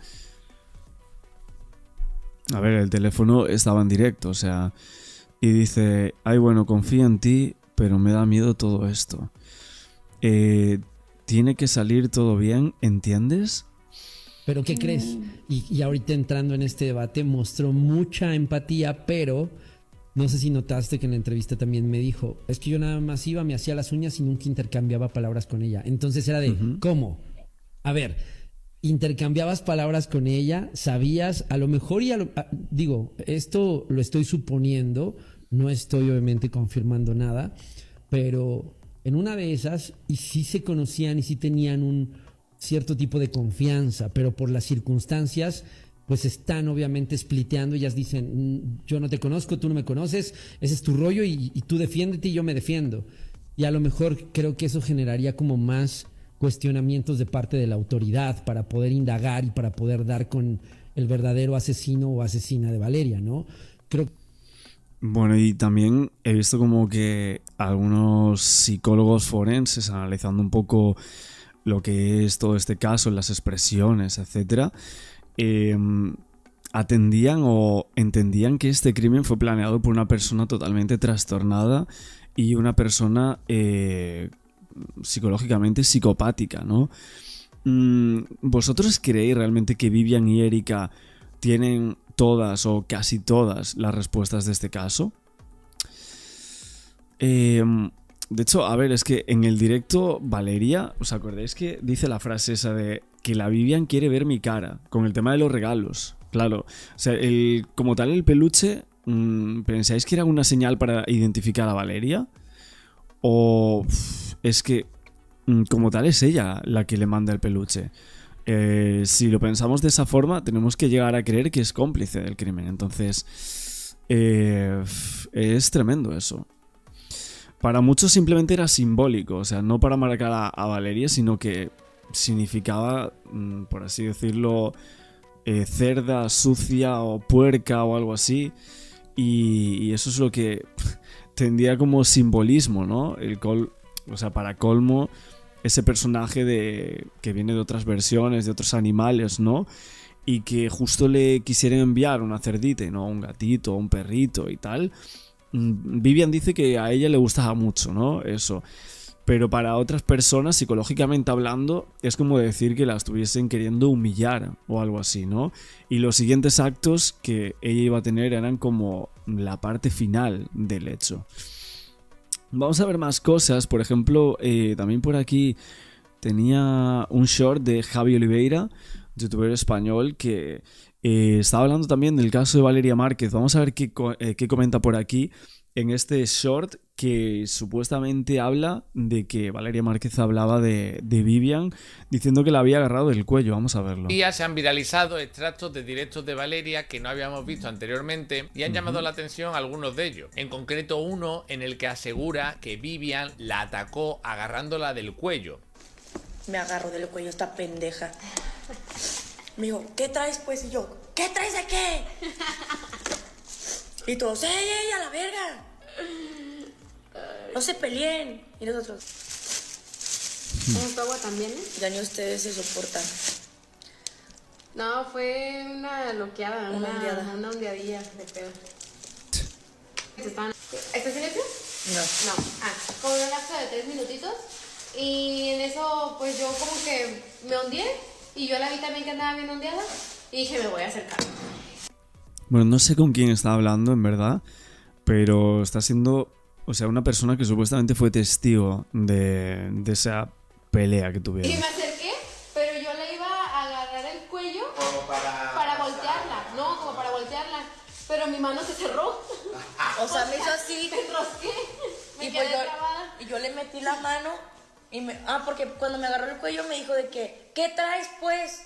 A ver, el teléfono estaba en directo, o sea... Y dice, ay bueno, confío en ti, pero me da miedo todo esto. tiene que salir todo bien, ¿entiendes? Pero ¿qué crees? Y ahorita entrando en este debate mostró mucha empatía, pero no sé si notaste que en la entrevista también me dijo, es que yo nada más iba, me hacía las uñas y nunca intercambiaba palabras con ella. Entonces era de, ¿cómo? A ver, intercambiabas palabras con ella, sabías, a lo mejor, digo, esto lo estoy suponiendo, no estoy obviamente confirmando nada, pero en una de esas, y sí se conocían y sí tenían un cierto tipo de confianza, pero por las circunstancias, pues están obviamente spliteando. Ellas dicen, yo no te conozco, tú no me conoces, ese es tu rollo y tú defiéndete y yo me defiendo. Y a lo mejor creo que eso generaría como más cuestionamientos de parte de la autoridad para poder indagar y para poder dar con el verdadero asesino o asesina de Valeria, ¿no? Creo. Bueno, y también he visto como que algunos psicólogos forenses analizando un poco lo que es todo este caso, las expresiones, etcétera, atendían o entendían que este crimen fue planeado por una persona totalmente trastornada y una persona psicológicamente psicopática, ¿no? ¿Vosotros creéis realmente que Vivian y Erika tienen todas o casi todas las respuestas de este caso? De hecho, a ver, es que en el directo Valeria, ¿os acordáis que dice la frase esa de que la Vivian quiere ver mi cara? Con el tema de los regalos, claro. O sea, como tal el peluche, ¿pensáis que era una señal para identificar a Valeria? ¿O es que como tal es ella la que le manda el peluche? Si lo pensamos de esa forma, tenemos que llegar a creer que es cómplice del crimen. Entonces, es tremendo eso. Para muchos simplemente era simbólico, o sea, no para marcar a Valeria, sino que significaba, por así decirlo, cerda, sucia o puerca o algo así. Y eso es lo que tendría como simbolismo, ¿no? O sea, para colmo, ese personaje que viene de otras versiones, de otros animales, ¿no? Y que justo le quisieran enviar una cerdita, ¿no? Un gatito, un perrito y tal. Vivian dice que a ella le gustaba mucho, ¿no? Eso. Pero para otras personas, psicológicamente hablando, es como decir que la estuviesen queriendo humillar o algo así, ¿no? Y los siguientes actos que ella iba a tener eran como la parte final del hecho. Vamos a ver más cosas. Por ejemplo, también por aquí tenía un short de Javi Oliveira, youtuber español, que estaba hablando también del caso de Valeria Márquez. Vamos a ver qué comenta por aquí en este short, que supuestamente habla de que Valeria Márquez hablaba de Vivian, diciendo que la había agarrado del cuello. Vamos a verlo. Día se han viralizado extractos de directos de Valeria que no habíamos visto anteriormente y han llamado la atención algunos de ellos. En concreto uno en el que asegura que Vivian la atacó agarrándola del cuello. Me agarro del cuello esta pendeja. Me dijo, ¿qué traes pues? Y yo, ¿qué traes de qué? Y todos, ¡ey, a la verga! No se peleen. Y nosotros, ¿Cómo tu agua también? ya ni ustedes se soportan. No, fue una loqueada, Una ondeada. una ondeadilla de pedo. ¿Estás silencio? No. No. Como una lapso de 3 minutitos. Y en eso, pues yo como que me ondeé. Y yo la vi también que andaba bien ondeada. Y dije, me voy a acercar. Bueno, no sé con quién está hablando, en verdad, pero está siendo, o sea, una persona que supuestamente fue testigo de esa pelea que tuvieron. Y me acerqué, pero yo le iba a agarrar el cuello para voltearla. No, como para voltearla. Pero mi mano se cerró. O sea, me hizo así. Me enrosqué. Me Y quedé pues trabada. y yo le metí la mano y porque cuando me agarró el cuello me dijo de que, ¿qué traes pues?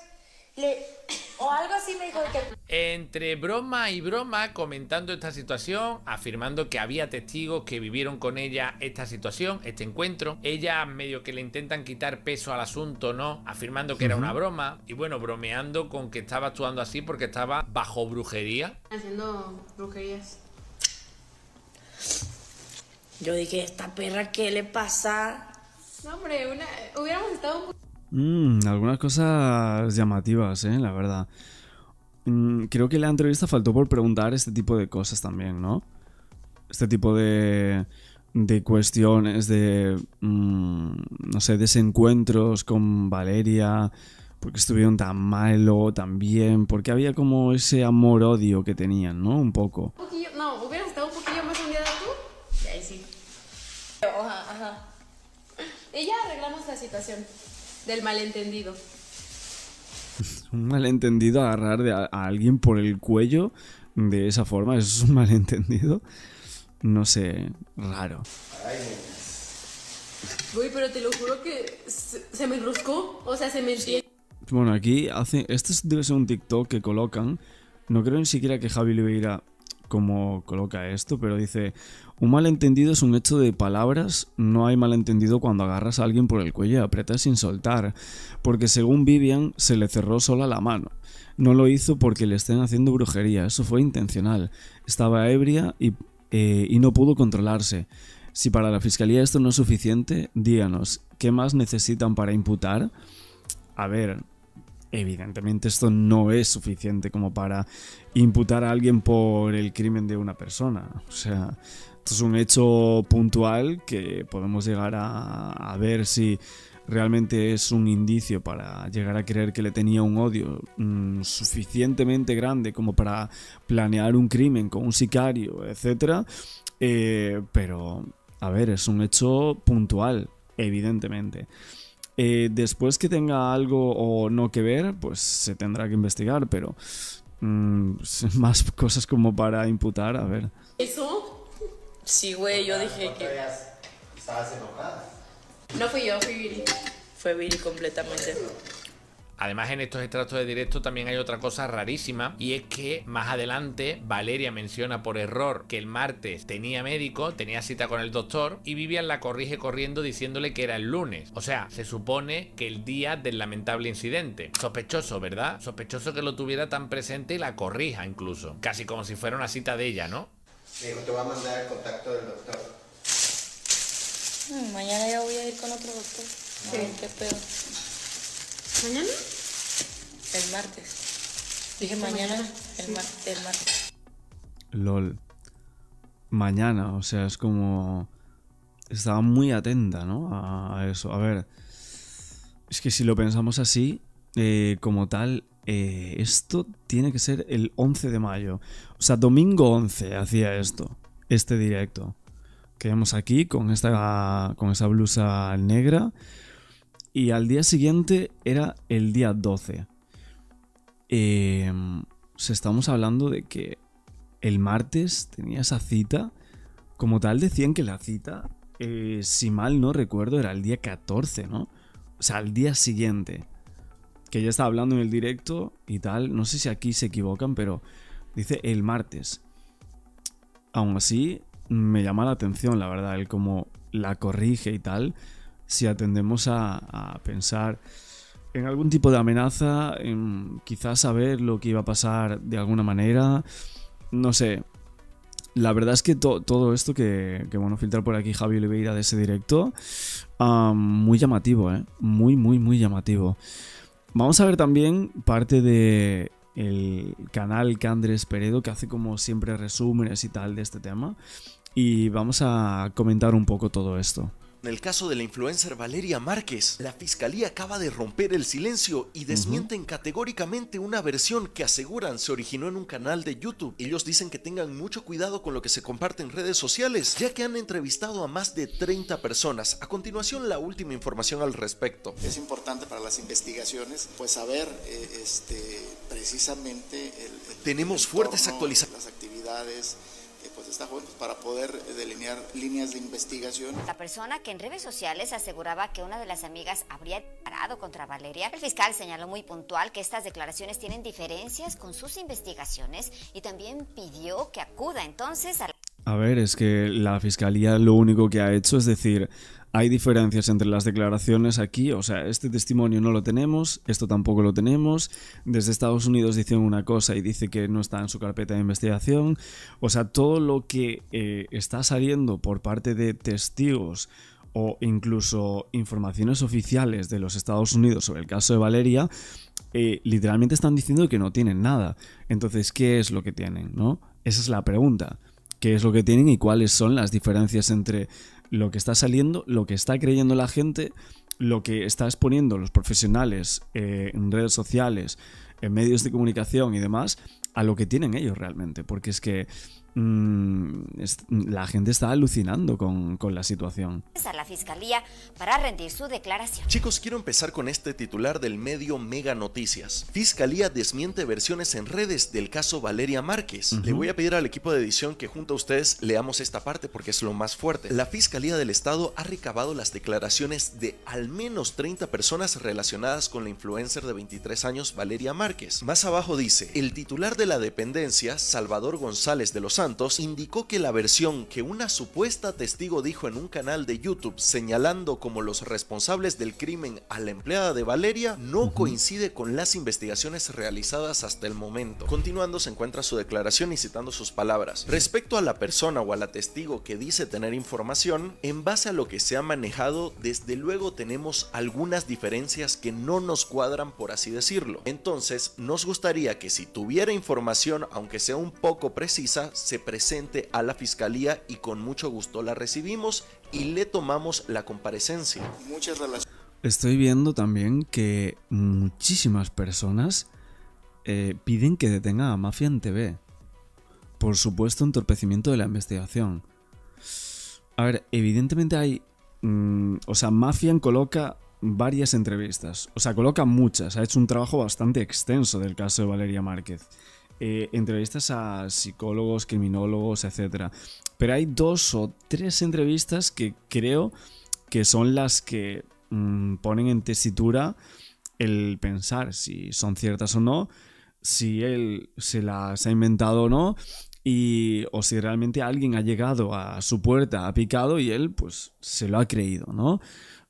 O algo así me dijo de que... Entre broma y broma, comentando esta situación, afirmando que había testigos que vivieron con ella esta situación, este encuentro. Ella medio que le intentan quitar peso al asunto, ¿no? Afirmando que era una broma. Y bueno, bromeando con que estaba actuando así porque estaba bajo brujería. Haciendo brujerías. Yo dije, ¿esta perra qué le pasa? No, hombre, hubiéramos estado un poco... Algunas cosas llamativas, la verdad. Creo que en la entrevista faltó por preguntar este tipo de cosas también, ¿no? Este tipo de de cuestiones de, no sé, desencuentros con Valeria, porque estuvieron tan mal o tan bien, porque había como ese amor-odio que tenían, ¿no? Un poco. No, hubieras estado un poquillo más unida tú. Ahí sí. Ajá. Y ya arreglamos la situación del malentendido. Un malentendido, agarrar a alguien por el cuello de esa forma, eso es un malentendido. No sé, raro. Uy, pero te lo juro que se me enroscó. O sea, se me entiende. Bueno, aquí este debe ser un TikTok que colocan. No creo ni siquiera que Javi Oliveira como coloca esto, pero dice: un malentendido es un hecho de palabras, no hay malentendido cuando agarras a alguien por el cuello y aprietas sin soltar, porque según Vivian se le cerró sola la mano. No lo hizo porque le estén haciendo brujería, eso fue intencional. Estaba ebria y no pudo controlarse. Si para la fiscalía esto no es suficiente, díganos, ¿qué más necesitan para imputar? A ver, evidentemente esto no es suficiente como para imputar a alguien por el crimen de una persona. O sea, esto es un hecho puntual que podemos llegar a ver si realmente es un indicio para llegar a creer que le tenía un odio suficientemente grande como para planear un crimen con un sicario, etc. Pero, a ver, es un hecho puntual, evidentemente. Después que tenga algo o no que ver, pues se tendrá que investigar, pero más cosas como para imputar, a ver. ¿Eso? Sí, güey, yo dije que... ¿Estabas enojada? No fui yo, fui Viri. Fue Viri completamente. Además, en estos extractos de directo también hay otra cosa rarísima, y es que más adelante Valeria menciona por error que el martes tenía médico, tenía cita con el doctor, y Vivian la corrige corriendo diciéndole que era el lunes. O sea, se supone que el día del lamentable incidente. Sospechoso, ¿verdad? Sospechoso que lo tuviera tan presente y la corrija incluso. Casi como si fuera una cita de ella, ¿no? Me dijo, te voy a mandar el contacto del doctor. Mañana ya voy a ir con otro doctor. A ver qué pedo. ¿Mañana? El martes. Dije mañana, el martes. LOL. Mañana, o sea, es como... Estaba muy atenta, ¿no? A eso. A ver, es que si lo pensamos así, como tal, esto tiene que ser el 11 de mayo. O sea, domingo 11 hacía este directo. Que vemos aquí con esa blusa negra. Y al día siguiente era el día 12. Estamos hablando de que el martes tenía esa cita. Como tal, decían que la cita, si mal no recuerdo, era el día 14, ¿no? O sea, al día siguiente. Que ella estaba hablando en el directo y tal. No sé si aquí se equivocan, pero dice el martes. Aún así, me llama la atención, la verdad, el cómo la corrige y tal. Si atendemos a pensar en algún tipo de amenaza, en quizás saber lo que iba a pasar de alguna manera, no sé. La verdad es que todo esto que bueno, filtrar por aquí Javi Oliveira de ese directo, muy llamativo, muy llamativo. Vamos a ver también parte de el canal Candres Peredo, que hace como siempre resúmenes y tal de este tema, y vamos a comentar un poco todo esto. En el caso de la influencer Valeria Márquez, la fiscalía acaba de romper el silencio y desmienten categóricamente una versión que aseguran se originó en un canal de YouTube. Ellos dicen que tengan mucho cuidado con lo que se comparte en redes sociales, ya que han entrevistado a más de 30 personas. A continuación, la última información al respecto. Es importante para las investigaciones, pues saber precisamente Tenemos fuertes actualizaciones. Las actividades pues está joven para poder delinear líneas de investigación. La persona que en redes sociales aseguraba que una de las amigas habría disparado contra Valeria, el fiscal señaló muy puntual que estas declaraciones tienen diferencias con sus investigaciones y también pidió que acuda entonces a ver, es que la fiscalía lo único que ha hecho es decir, hay diferencias entre las declaraciones aquí, o sea, este testimonio no lo tenemos, esto tampoco lo tenemos, desde Estados Unidos dicen una cosa y dice que no está en su carpeta de investigación, o sea, todo lo que está saliendo por parte de testigos o incluso informaciones oficiales de los Estados Unidos sobre el caso de Valeria, literalmente están diciendo que no tienen nada. Entonces, ¿qué es lo que tienen, no? Esa es la pregunta. qué es lo que tienen y cuáles son las diferencias entre lo que está saliendo, lo que está creyendo la gente, lo que está exponiendo los profesionales en redes sociales, en medios de comunicación y demás, a lo que tienen ellos realmente. Porque es que la gente está alucinando con la situación. A la fiscalía para rendir su declaración. Chicos, quiero empezar con este titular del medio Mega Noticias. Fiscalía desmiente versiones en redes del caso Valeria Márquez. Le voy a pedir al equipo de edición que junto a ustedes leamos esta parte porque es lo más fuerte. La Fiscalía del Estado ha recabado las declaraciones de al menos 30 personas relacionadas con la influencer de 23 años Valeria Márquez. Más abajo dice, el titular de la dependencia, Salvador González de los Santos, indicó que la versión que una supuesta testigo dijo en un canal de YouTube señalando como los responsables del crimen a la empleada de Valeria no coincide con las investigaciones realizadas hasta el momento. Continuando se encuentra su declaración y citando sus palabras. Respecto a la persona o a la testigo que dice tener información, en base a lo que se ha manejado, desde luego tenemos algunas diferencias que no nos cuadran, por así decirlo. Entonces, nos gustaría que si tuviera información, aunque sea un poco precisa, se presente a la fiscalía y con mucho gusto la recibimos y le tomamos la comparecencia. Muchas relaciones. Estoy viendo también que muchísimas personas piden que detenga a Mafia en TV por supuesto entorpecimiento de la investigación. A ver, evidentemente hay... Mafia coloca varias entrevistas, coloca muchas, ha hecho un trabajo bastante extenso del caso de Valeria Márquez. Entrevistas a psicólogos, criminólogos, etc. Pero hay 2 o 3 entrevistas que creo que son las que ponen en tesitura el pensar si son ciertas o no, si él se las ha inventado o no, o si realmente alguien ha llegado a su puerta, ha picado y él pues se lo ha creído, ¿no?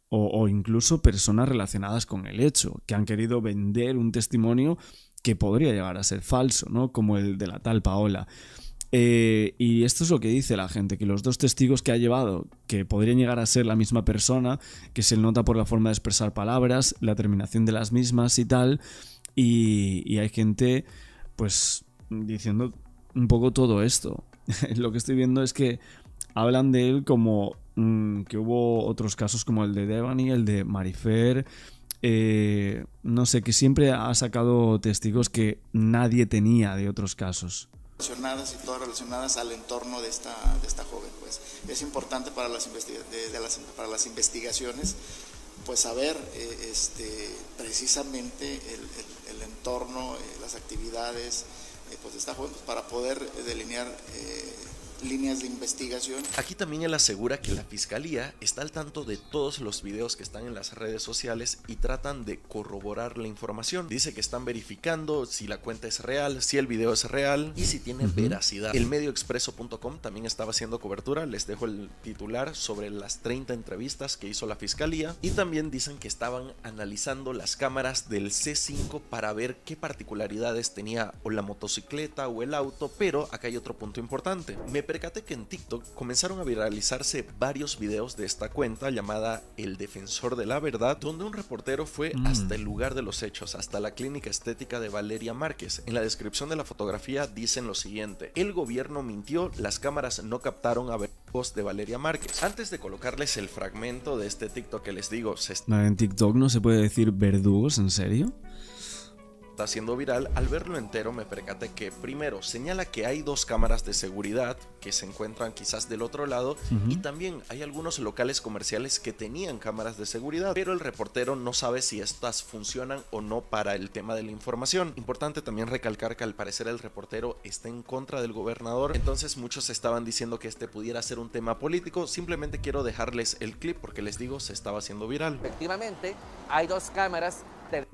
O incluso personas relacionadas con el hecho, que han querido vender un testimonio que podría llegar a ser falso, ¿no? Como el de la tal Paola. Y esto es lo que dice la gente, que los 2 testigos que ha llevado, que podrían llegar a ser la misma persona, que se nota por la forma de expresar palabras, la terminación de las mismas y tal, y hay gente pues diciendo un poco todo esto. Lo que estoy viendo es que hablan de él como que hubo otros casos como el de Devani, el de Marifer, no sé, que siempre ha sacado testigos que nadie tenía de otros casos. Relacionadas y todas relacionadas al entorno de esta joven, pues es importante para las investigaciones pues saber precisamente el entorno, las actividades pues de esta joven, pues, para poder delinear líneas de investigación. Aquí también él asegura que la fiscalía está al tanto de todos los videos que están en las redes sociales y tratan de corroborar la información. Dice que están verificando si la cuenta es real, si el video es real y si tiene veracidad. El medioexpreso.com también estaba haciendo cobertura, les dejo el titular sobre las 30 entrevistas que hizo la fiscalía, y también dicen que estaban analizando las cámaras del C5 para ver qué particularidades tenía o la motocicleta o el auto, pero acá hay otro punto importante. Me percaté que en TikTok comenzaron a viralizarse varios videos de esta cuenta llamada El Defensor de la Verdad, donde un reportero fue hasta el lugar de los hechos, hasta la clínica estética de Valeria Márquez. En la descripción de la fotografía dicen lo siguiente: el gobierno mintió, las cámaras no captaron a verdugos de Valeria Márquez. Antes de colocarles el fragmento de este TikTok que les digo, en TikTok no se puede decir verdugos, ¿en serio? Está haciendo viral. Al verlo entero me percaté que primero señala que hay 2 cámaras de seguridad que se encuentran quizás del otro lado, y también hay algunos locales comerciales que tenían cámaras de seguridad, pero el reportero no sabe si estas funcionan o no para el tema de la información. Importante también recalcar que al parecer el reportero está en contra del gobernador, entonces muchos estaban diciendo que este pudiera ser un tema político. Simplemente quiero dejarles el clip porque les digo, se estaba haciendo viral. Efectivamente, hay 2 cámaras.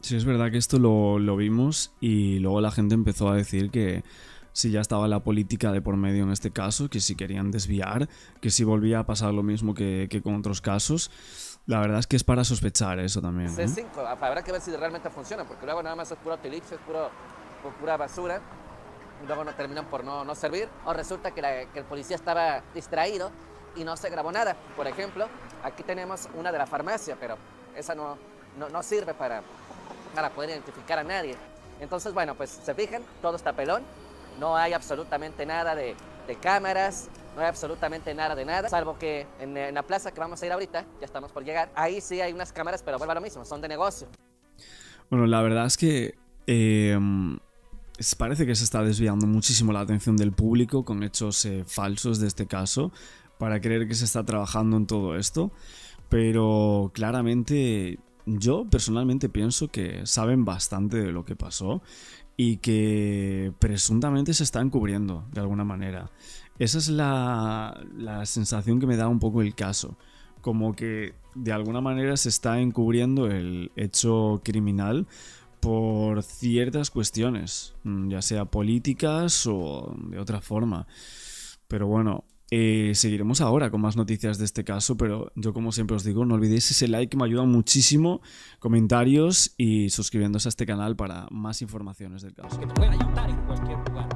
Sí, es verdad que esto lo vimos y luego la gente empezó a decir que si ya estaba la política de por medio en este caso, que si querían desviar, que si volvía a pasar lo mismo que con otros casos. La verdad es que es para sospechar eso también, ¿eh? C5, habrá que ver si realmente funciona, porque luego nada más es puro tilix, es pura basura, y luego no terminan por no servir, o resulta que el policía estaba distraído y no se grabó nada. Por ejemplo, aquí tenemos una de la farmacia, pero esa no sirve para poder identificar a nadie. Entonces, bueno, pues se fijan, todo está pelón, no hay absolutamente nada de de cámaras, no hay absolutamente nada de nada, salvo que en la plaza que vamos a ir ahorita, ya estamos por llegar, ahí sí hay unas cámaras, pero vuelvo a lo mismo, son de negocio. Bueno, la verdad es que parece que se está desviando muchísimo la atención del público con hechos falsos de este caso para creer que se está trabajando en todo esto, pero claramente yo personalmente pienso que saben bastante de lo que pasó y que presuntamente se está encubriendo de alguna manera. Esa es la sensación que me da un poco el caso, como que de alguna manera se está encubriendo el hecho criminal por ciertas cuestiones, ya sea políticas o de otra forma. Pero bueno, seguiremos ahora con más noticias de este caso, pero yo como siempre os digo, no olvidéis ese like que me ayuda muchísimo, comentarios y suscribiéndose a este canal para más informaciones del caso. Que te pueden ayudar en cualquier lugar.